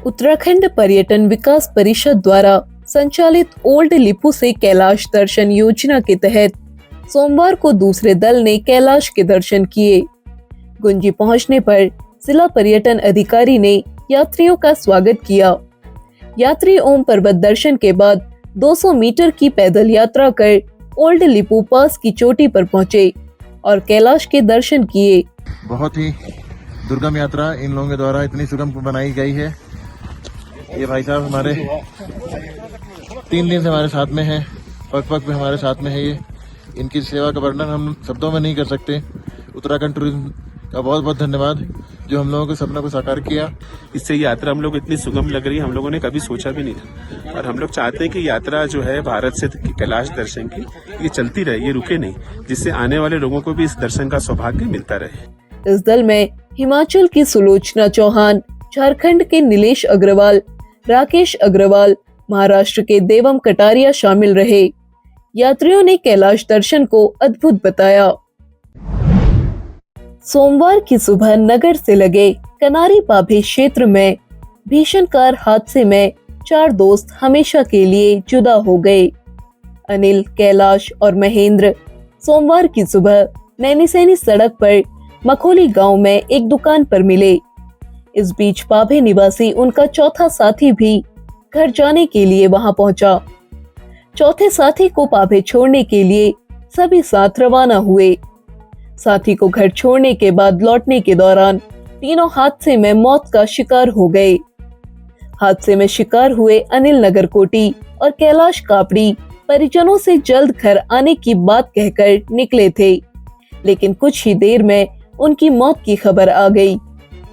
उत्तराखंड पर्यटन विकास परिषद द्वारा संचालित ओल्ड लिपू से कैलाश दर्शन योजना के तहत सोमवार को दूसरे दल ने कैलाश के दर्शन किए। गुंजी पहुंचने पर जिला पर्यटन अधिकारी ने यात्रियों का स्वागत किया। यात्री ओम पर्वत दर्शन के बाद 200 मीटर की पैदल यात्रा कर ओल्ड लिपू पास की चोटी पर पहुंचे और कैलाश के दर्शन किए। बहुत ही दुर्गम यात्रा इन लोगों के द्वारा इतनी सुगम बनाई गई है। ये भाई साहब हमारे 3 दिन से हमारे साथ में हैं, पग पग पे हमारे साथ में है। ये इनकी सेवा का वर्णन हम शब्दों में नहीं कर सकते। उत्तराखंड टूरिज्म का बहुत बहुत धन्यवाद जो हम लोगों के सपनों को साकार किया। इससे यात्रा हम लोग इतनी सुगम लग रही है, हम लोगों ने कभी सोचा भी नहीं था। और हम लोग चाहते हैं कि यात्रा जो है भारत से कैलाश दर्शन की ये चलती रहे, ये रुके नहीं, जिससे आने वाले लोगों को भी इस दर्शन का सौभाग्य मिलता रहे। इस दल में हिमाचल की सुलोचना चौहान, झारखंड के नीलेश अग्रवाल, राकेश अग्रवाल, महाराष्ट्र के देवम कटारिया शामिल रहे। यात्रियों ने कैलाश दर्शन को अद्भुत बताया। सोमवार की सुबह नगर से लगे कनारी पाभे क्षेत्र में भीषण कार हादसे में 4 दोस्त हमेशा के लिए जुदा हो गए। अनिल, कैलाश और महेंद्र सोमवार की सुबह नैनीसैनी सड़क पर मखोली गांव में एक दुकान पर मिले। इस बीच पाभे निवासी उनका चौथा साथी भी घर जाने के लिए वहां पहुंचा। चौथे साथी को पाभे छोड़ने के लिए सभी साथ रवाना हुए। साथी को घर छोड़ने के बाद लौटने के दौरान तीनों हादसे में मौत का शिकार हो गए। हादसे में शिकार हुए अनिल नगरकोटी और कैलाश कापड़ी परिजनों से जल्द घर आने की बात कहकर निकले थे, लेकिन कुछ ही देर में उनकी मौत की खबर आ गई।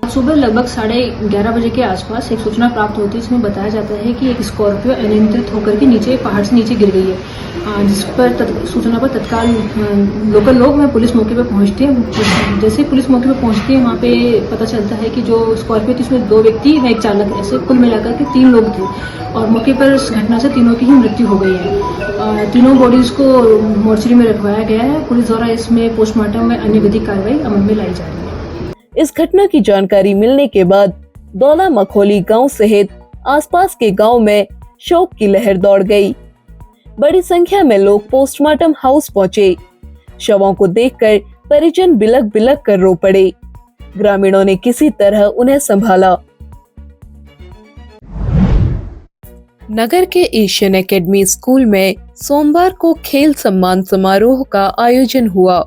सुबह लगभग 11:30 बजे के आसपास एक सूचना प्राप्त होती है। इसमें बताया जाता है कि एक स्कॉर्पियो अनियंत्रित होकर के नीचे पहाड़ से नीचे गिर गई है, जिस पर सूचना पर तत्काल लोकल लोग वहाँ पुलिस मौके पर पहुंचते हैं। जैसे पुलिस मौके पर पहुंचती है, वहाँ पे पता चलता है कि जो स्कॉर्पियो थी उसमें 2 व्यक्ति व एक चालक, ऐसे कुल मिलाकर के 3 लोग थे और मौके पर इस घटना से तीनों की ही मृत्यु हो गई है। तीनों बॉडीज को मोर्चरी में रखवाया गया है। पुलिस द्वारा इसमें पोस्टमार्टम में अन्य विधिक कार्रवाई अमल में लाई जा रही है। इस घटना की जानकारी मिलने के बाद दौला मखोली गांव सहित आसपास के गांव में शोक की लहर दौड़ गई। बड़ी संख्या में लोग पोस्टमार्टम हाउस पहुंचे। शवों को देखकर परिजन बिलक बिलक कर रो पड़े। ग्रामीणों ने किसी तरह उन्हें संभाला। नगर के एशियन एकेडमी स्कूल में सोमवार को खेल सम्मान समारोह का आयोजन हुआ।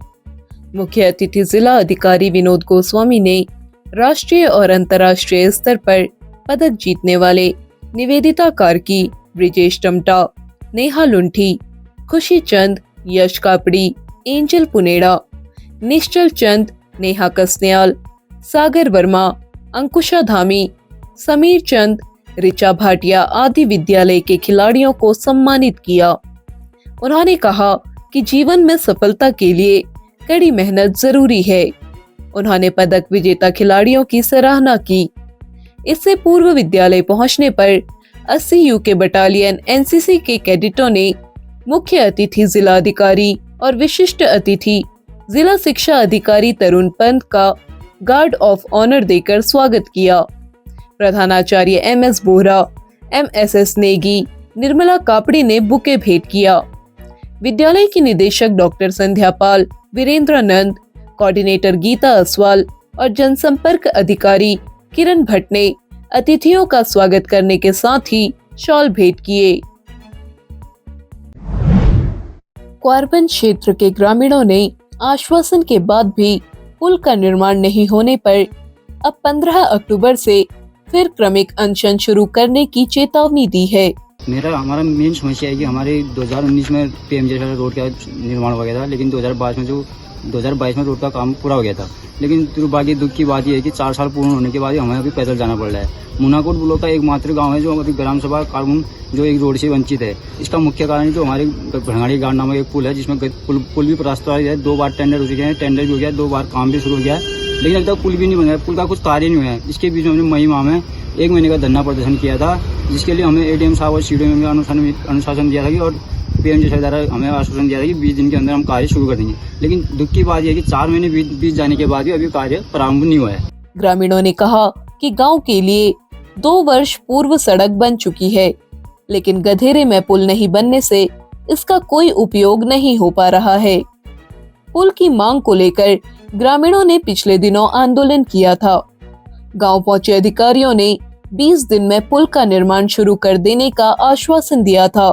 मुख्य अतिथि जिला अधिकारी विनोद गोस्वामी ने राष्ट्रीय और अंतर्राष्ट्रीय स्तर पर पदक जीतने वाले निवेदिता कार्की, ब्रिजेश टमटा, नेहा लुंठी, खुशी चंद, यश कापड़ी, एंजल पुनेड़ा, निश्चल चंद, नेहा कसन्याल, सागर वर्मा, अंकुशा धामी, समीर चंद, ऋचा भाटिया आदि विद्यालय के खिलाड़ियों को सम्मानित किया। उन्होंने कहा कि जीवन में सफलता के लिए कड़ी मेहनत जरूरी है। उन्होंने पदक विजेता खिलाड़ियों की सराहना की। इससे पूर्व विद्यालय पहुंचने पर 80 यूके बटालियन एनसीसी के कैडेटों ने मुख्य अतिथि जिला अधिकारी और विशिष्ट अतिथि जिला शिक्षा अधिकारी तरुण पंत का गार्ड ऑफ ऑनर देकर स्वागत किया। प्रधानाचार्य MS बोहरा, MSS नेगी, निर्मला कापड़ी ने बुके भेंट किया। विद्यालय की निदेशक डॉक्टर संध्या पाल, वीरेंद्रानंद, कोऑर्डिनेटर गीता असवाल और जनसंपर्क अधिकारी किरण भट्ट ने अतिथियों का स्वागत करने के साथ ही शॉल भेंट किए। क्वारबन क्षेत्र के ग्रामीणों ने आश्वासन के बाद भी पुल का निर्माण नहीं होने पर अब 15 अक्टूबर से फिर क्रमिक अनशन शुरू करने की चेतावनी दी है। हमारा मेन समस्या है कि हमारे 2019 में PMJ रोड का निर्माण हो गया था, लेकिन 2022 में रोड का काम पूरा हो गया था। लेकिन दुर्भाग्य दुख की बात यह है कि 4 साल पूर्ण होने के बाद हमें अभी पैदल जाना पड़ रहा है। मुनाकोट ब्लॉक का एकमात्र गांव है जो अभी ग्राम सभा कानून जो एक रोड से वंचित है। इसका मुख्य कारण जो हमारे भड़गाड़ी घाट नामक एक पुल है, जिसमें पुल भी प्रस्तावित है। 2 बार टेंडर हो चुके हैं, टेंडर भी हो गया, 2 बार काम भी शुरू हो गया, लेकिन अभी तक पुल भी नहीं बना है। पुल का कुछ कार्य नहीं हुआ है। इसके बीच में हमने मई माह में 1 महीने का धरना प्रदर्शन किया था, जिसके लिए हमें ADM साहब और CDM में अनुशासन दिया था कि और PMJ साहब द्वारा हमें आश्वासन दिया था कि 20 दिन के अंदर हम कार्य शुरू कर देंगे। लेकिन दुख की बात यह है कि 4 महीने बीत जाने के बाद भी अभी कार्य प्रारंभ नहीं हुआ है। ग्रामीणों ने कहा कि गांव के लिए 2 वर्ष पूर्व सड़क बन चुकी है, लेकिन गधेरे में पुल नहीं बनने से इसका कोई उपयोग नहीं हो पा रहा है। पुल की मांग को लेकर ग्रामीणों ने पिछले दिनों आंदोलन किया था। गांव पहुंचे अधिकारियों ने 20 दिन में पुल का निर्माण शुरू कर देने का आश्वासन दिया था।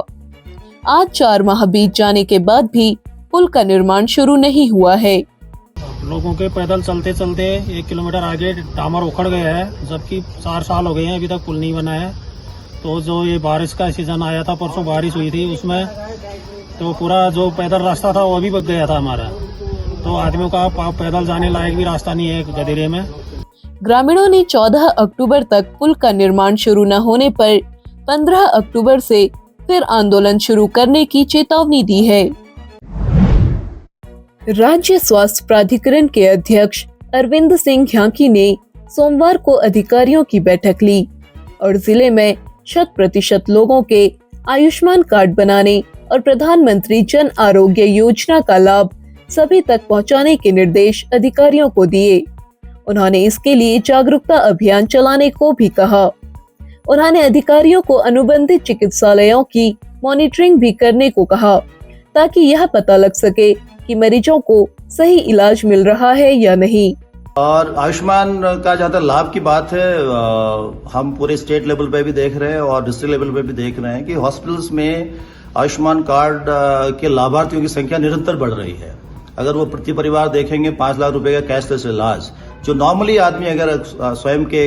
आज 4 माह बीत जाने के बाद भी पुल का निर्माण शुरू नहीं हुआ है। लोगों के पैदल चलते चलते 1 किलोमीटर आगे डामर उखड़ गया है, जबकि 4 साल हो गए हैं अभी तक पुल नहीं बना है। तो जो ये बारिश का सीजन आया था, परसों बारिश हुई थी, उसमें तो पूरा जो पैदल रास्ता था वो भी बच गया था हमारा। तो आदमियों का पैदल जाने लायक भी रास्ता नहीं है गधेरे में। ग्रामीणों ने 14 अक्टूबर तक पुल का निर्माण शुरू न होने पर 15 अक्टूबर से फिर आंदोलन शुरू करने की चेतावनी दी है। राज्य स्वास्थ्य प्राधिकरण के अध्यक्ष अरविंद सिंह ह्यांकी ने सोमवार को अधिकारियों की बैठक ली और जिले में 100% लोगों के आयुष्मान कार्ड बनाने और प्रधानमंत्री जन आरोग्य योजना का लाभ सभी तक पहुंचाने के निर्देश अधिकारियों को दिए। उन्होंने इसके लिए जागरूकता अभियान चलाने को भी कहा। उन्होंने अधिकारियों को अनुबंधित चिकित्सालयों की मॉनिटरिंग भी करने को कहा, ताकि यह पता लग सके कि मरीजों को सही इलाज मिल रहा है या नहीं। और आयुष्मान का जहाँ तक लाभ की बात है, हम पूरे स्टेट लेवल पे भी देख रहे हैं और डिस्ट्रिक्ट लेवल पे भी देख रहे हैं कि हॉस्पिटल्स में आयुष्मान कार्ड के लाभार्थियों की संख्या निरंतर बढ़ रही है। अगर वो प्रति परिवार देखेंगे 5 लाख रुपए का कैशलेस इलाज, जो नॉर्मली आदमी अगर स्वयं के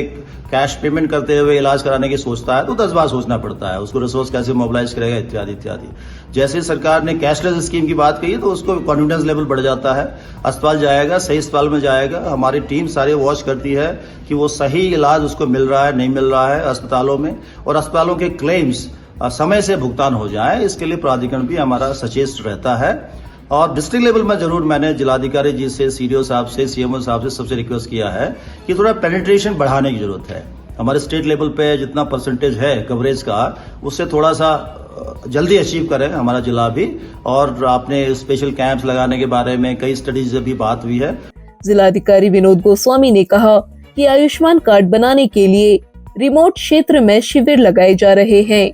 कैश पेमेंट करते हुए इलाज कराने की सोचता है तो 10 बार सोचना पड़ता है, उसको रिसोर्स कैसे मोबिलाइज करेगा इत्यादि इत्यादि। जैसे सरकार ने कैशलेस स्कीम की बात कही तो उसको कॉन्फिडेंस लेवल बढ़ जाता है। अस्पताल जाएगा, सही अस्पताल में जाएगा, हमारी टीम सारे वॉच करती है कि वो सही इलाज उसको मिल रहा है नहीं मिल रहा है अस्पतालों में, और अस्पतालों के क्लेम्स समय से भुगतान हो जाए, इसके लिए प्राधिकरण भी हमारा सचेत रहता है। और डिस्ट्रिक्ट लेवल में जरूर मैंने जिलाधिकारी जी से, सीडीओ साहब से, सीएमओ साहब से सबसे रिक्वेस्ट किया है कि थोड़ा पेनिट्रेशन बढ़ाने की जरूरत है। हमारे स्टेट लेवल पे जितना परसेंटेज है कवरेज का, उससे थोड़ा सा जल्दी अचीव करें हमारा जिला भी। और आपने स्पेशल कैंप्स लगाने के बारे में कई स्टडीज से भी बात हुई है। जिलाधिकारी विनोद गोस्वामी ने कहा कि आयुष्मान कार्ड बनाने के लिए रिमोट क्षेत्र में शिविर लगाए जा रहे हैं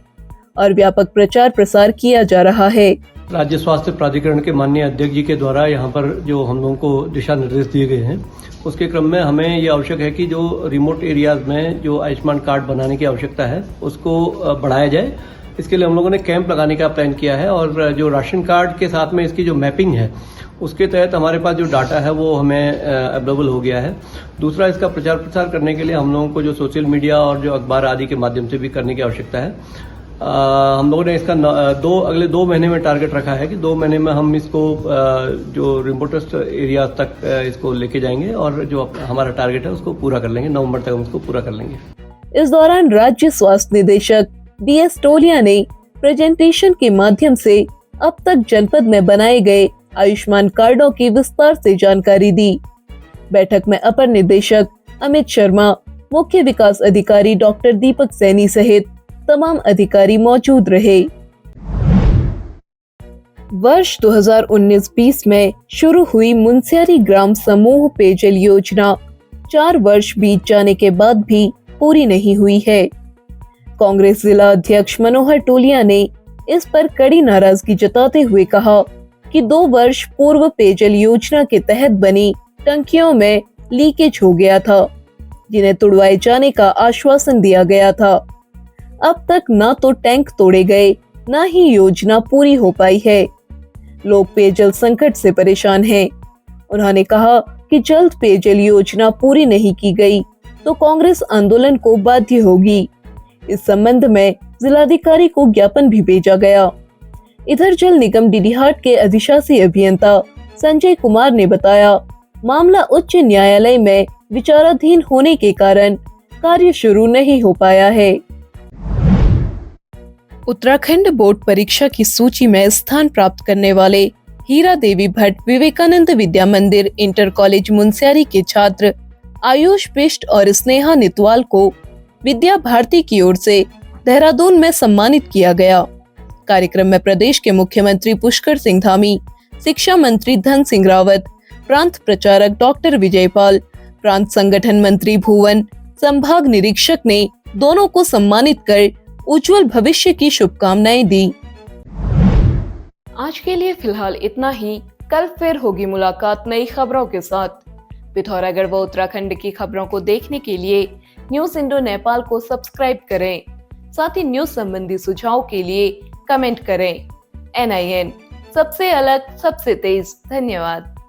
और व्यापक प्रचार प्रसार किया जा रहा है। राज्य स्वास्थ्य प्राधिकरण के माननीय अध्यक्ष जी के द्वारा यहाँ पर जो हम लोगों को दिशा निर्देश दिए गए हैं, उसके क्रम में हमें ये आवश्यक है कि जो रिमोट एरियाज में जो आयुष्मान कार्ड बनाने की आवश्यकता है उसको बढ़ाया जाए। इसके लिए हम लोगों ने कैंप लगाने का प्लान किया है और जो राशन कार्ड के साथ में इसकी जो मैपिंग है उसके तहत हमारे पास जो डाटा है वो हमें अवेलेबल हो गया है। दूसरा, इसका प्रचार प्रसार करने के लिए हम लोगों को जो सोशल मीडिया और जो अखबार आदि के माध्यम से भी करने की आवश्यकता है। हम लोगों ने इसका अगले 2 महीने में टारगेट रखा है कि 2 महीने में हम इसको जो रिमोटेस्ट एरिया तक इसको लेके जाएंगे और जो हमारा टारगेट है उसको पूरा कर लेंगे। नवंबर तक हम इसको पूरा कर लेंगे। इस दौरान राज्य स्वास्थ्य निदेशक BS टोलिया ने प्रेजेंटेशन के माध्यम से अब तक जनपद में बनाए गए आयुष्मान कार्डों की विस्तार से जानकारी दी। बैठक में अपर निदेशक अमित शर्मा, मुख्य विकास अधिकारी डॉक्टर दीपक सैनी सहित तमाम अधिकारी मौजूद रहे। वर्ष 2019-20 में शुरू हुई मुनस्यारी ग्राम समूह पेयजल योजना 4 वर्ष बीत जाने के बाद भी पूरी नहीं हुई है। कांग्रेस जिला अध्यक्ष मनोहर टोलिया ने इस पर कड़ी नाराजगी जताते हुए कहा कि 2 वर्ष पूर्व पेयजल योजना के तहत बनी टंकियों में लीकेज हो गया था, जिन्हें तुड़वाए जाने का आश्वासन दिया गया था। अब तक न तो टैंक तोड़े गए, न ही योजना पूरी हो पाई है। लोग पेयजल संकट से परेशान हैं। उन्होंने कहा कि जल्द पेयजल योजना पूरी नहीं की गई तो कांग्रेस आंदोलन को बाध्य होगी। इस संबंध में जिलाधिकारी को ज्ञापन भी भेजा गया। इधर जल निगम डीडीहाट के अधिशासी अभियंता संजय कुमार ने बताया, मामला उच्च न्यायालय में विचाराधीन होने के कारण कार्य शुरू नहीं हो पाया है। उत्तराखंड बोर्ड परीक्षा की सूची में स्थान प्राप्त करने वाले हीरा देवी भट्ट विवेकानंद विद्या मंदिर इंटर कॉलेज मुनस्यारी के छात्र आयुष बिष्ट और स्नेहा नितवाल को विद्या भारती की ओर से देहरादून में सम्मानित किया गया। कार्यक्रम में प्रदेश के मुख्यमंत्री पुष्कर सिंह धामी, शिक्षा मंत्री धन सिंह रावत, प्रांत प्रचारक डॉक्टर विजयपाल, प्रांत संगठन मंत्री भुवन, संभाग निरीक्षक ने दोनों को सम्मानित कर उज्जवल भविष्य की शुभकामनाएं दी। आज के लिए फिलहाल इतना ही। कल फिर होगी मुलाकात नई खबरों के साथ। पिथौरागढ़ व उत्तराखंड की खबरों को देखने के लिए न्यूज इंडो नेपाल को सब्सक्राइब करें। साथ ही न्यूज संबंधी सुझाव के लिए कमेंट करें। NIN, सबसे अलग, सबसे तेज। धन्यवाद।